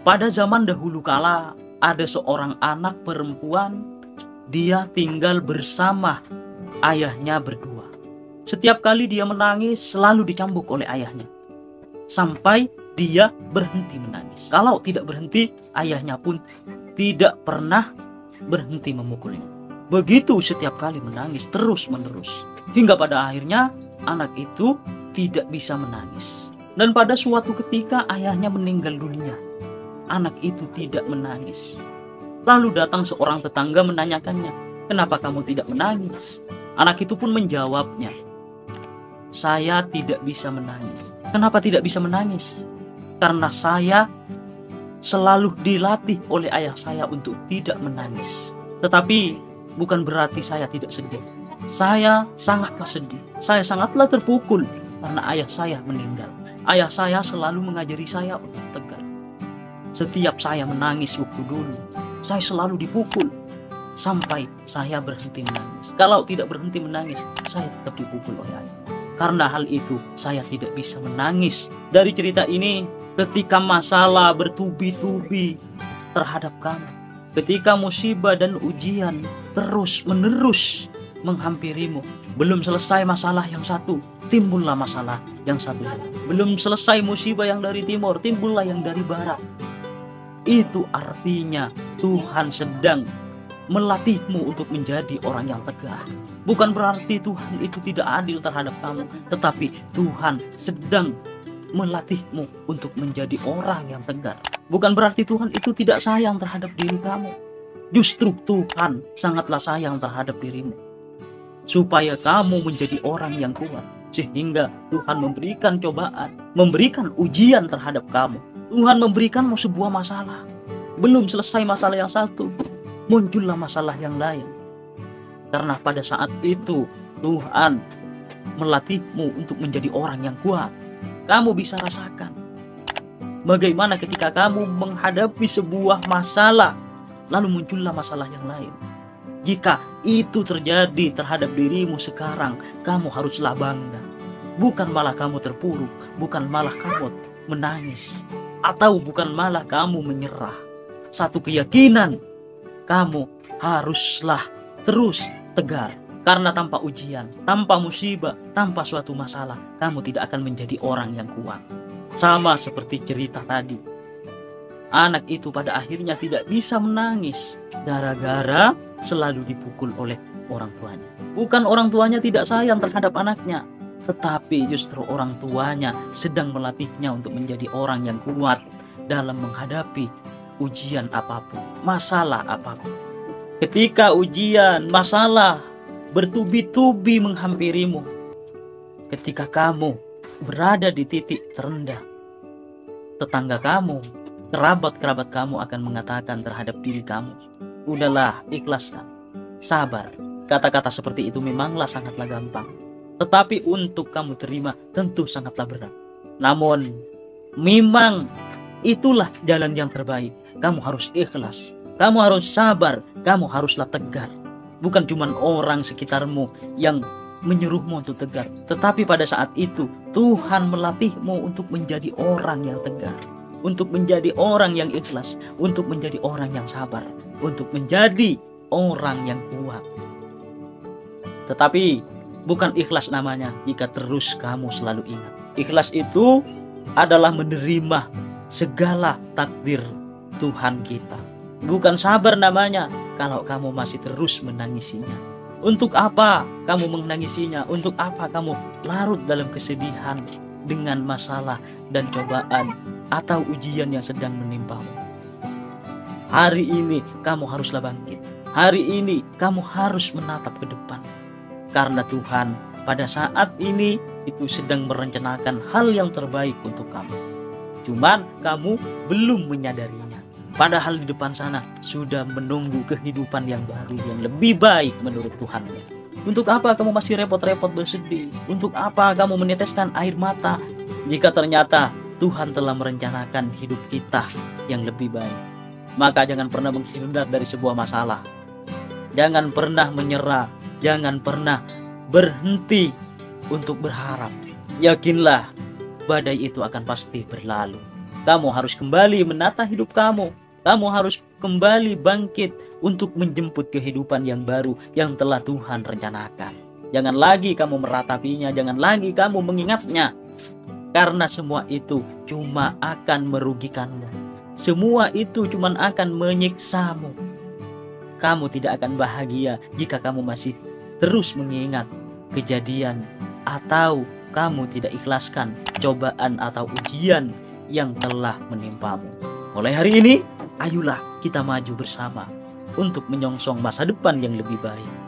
Pada zaman dahulu kala ada seorang anak perempuan, dia tinggal bersama ayahnya berdua. Setiap kali dia menangis selalu dicambuk oleh ayahnya, sampai dia berhenti menangis. Kalau tidak berhenti, ayahnya pun tidak pernah berhenti memukulnya. Begitu setiap kali menangis terus menerus, hingga pada akhirnya anak itu tidak bisa menangis. Dan pada suatu ketika ayahnya meninggal dunia, anak itu tidak menangis. Lalu datang seorang tetangga menanyakannya, "Kenapa kamu tidak menangis?" Anak itu pun menjawabnya, "Saya tidak bisa menangis." Kenapa tidak bisa menangis? Karena saya selalu dilatih oleh ayah saya untuk tidak menangis. Tetapi bukan berarti saya tidak sedih. Saya sangatlah sedih. Saya sangatlah terpukul karena ayah saya meninggal. Ayah saya selalu mengajari saya untuk tegar. Setiap saya menangis waktu dulu, saya selalu dipukul sampai saya berhenti menangis. Kalau tidak berhenti menangis, saya tetap dipukul oleh ayah. Karena hal itu, saya tidak bisa menangis. Dari cerita ini, ketika masalah bertubi-tubi terhadap kamu, ketika musibah dan ujian terus-menerus menghampirimu, belum selesai masalah yang satu, timbullah masalah yang satu lagi. Belum selesai musibah yang dari timur, timbullah yang dari barat. Itu artinya Tuhan sedang melatihmu untuk menjadi orang yang tegar. Bukan berarti Tuhan itu tidak adil terhadap kamu, tetapi Tuhan sedang melatihmu untuk menjadi orang yang tegar. Bukan berarti Tuhan itu tidak sayang terhadap diri kamu. Justru Tuhan sangatlah sayang terhadap dirimu, supaya kamu menjadi orang yang kuat. Sehingga Tuhan memberikan cobaan, memberikan ujian terhadap kamu. Tuhan memberikanmu sebuah masalah. Belum selesai masalah yang satu, muncullah masalah yang lain. Karena pada saat itu Tuhan melatihmu untuk menjadi orang yang kuat. Kamu bisa rasakan bagaimana ketika kamu menghadapi sebuah masalah, lalu muncullah masalah yang lain. Jika itu terjadi terhadap dirimu sekarang, kamu haruslah bangga. Bukan malah kamu terpuruk, bukan malah kamu menangis, atau bukan malah kamu menyerah. Satu keyakinan, kamu haruslah terus tegar. Karena tanpa ujian, tanpa musibah, tanpa suatu masalah, kamu tidak akan menjadi orang yang kuat. Sama seperti cerita tadi, anak itu pada akhirnya tidak bisa menangis gara-gara selalu dipukul oleh orang tuanya. Bukan orang tuanya tidak sayang terhadap anaknya, tetapi justru orang tuanya sedang melatihnya untuk menjadi orang yang kuat dalam menghadapi ujian apapun, masalah apapun. Ketika ujian, masalah bertubi-tubi menghampirimu, ketika kamu berada di titik terendah, tetangga kamu, kerabat-kerabat kamu akan mengatakan terhadap diri kamu, "Udahlah, ikhlaskan, sabar." Kata-kata seperti itu memanglah sangatlah gampang, tetapi untuk kamu terima tentu sangatlah berat. Namun memang itulah jalan yang terbaik. Kamu harus ikhlas, kamu harus sabar, kamu haruslah tegar. Bukan cuma orang sekitarmu yang menyuruhmu untuk tegar, tetapi pada saat itu Tuhan melatihmu untuk menjadi orang yang tegar, untuk menjadi orang yang ikhlas, untuk menjadi orang yang sabar, untuk menjadi orang yang kuat. Tetapi bukan ikhlas namanya jika terus kamu selalu ingat. Ikhlas itu adalah menerima segala takdir Tuhan kita. Bukan sabar namanya kalau kamu masih terus menangisinya. Untuk apa kamu menangisinya? Untuk apa kamu larut dalam kesedihan dengan masalah dan cobaan atau ujian yang sedang menimpamu? Hari ini kamu haruslah bangkit. Hari ini kamu harus menatap ke depan. Karena Tuhan pada saat ini itu sedang merencanakan hal yang terbaik untuk kamu. Cuman kamu belum menyadarinya. Padahal di depan sana sudah menunggu kehidupan yang baru, yang lebih baik menurut Tuhan. Untuk apa kamu masih repot-repot bersedih? Untuk apa kamu meneteskan air mata jika ternyata Tuhan telah merencanakan hidup kita yang lebih baik? Maka jangan pernah menghindar dari sebuah masalah. Jangan pernah menyerah. Jangan pernah berhenti untuk berharap. Yakinlah badai itu akan pasti berlalu. Kamu harus kembali menata hidup kamu. Kamu harus kembali bangkit untuk menjemput kehidupan yang baru yang telah Tuhan rencanakan. Jangan lagi kamu meratapinya, jangan lagi kamu mengingatnya. Karena semua itu cuma akan merugikanmu. Semua itu cuma akan menyiksamu. Kamu tidak akan bahagia jika kamu masih terus mengingat kejadian atau kamu tidak ikhlaskan cobaan atau ujian yang telah menimpamu. Mulai hari ini, ayolah kita maju bersama untuk menyongsong masa depan yang lebih baik.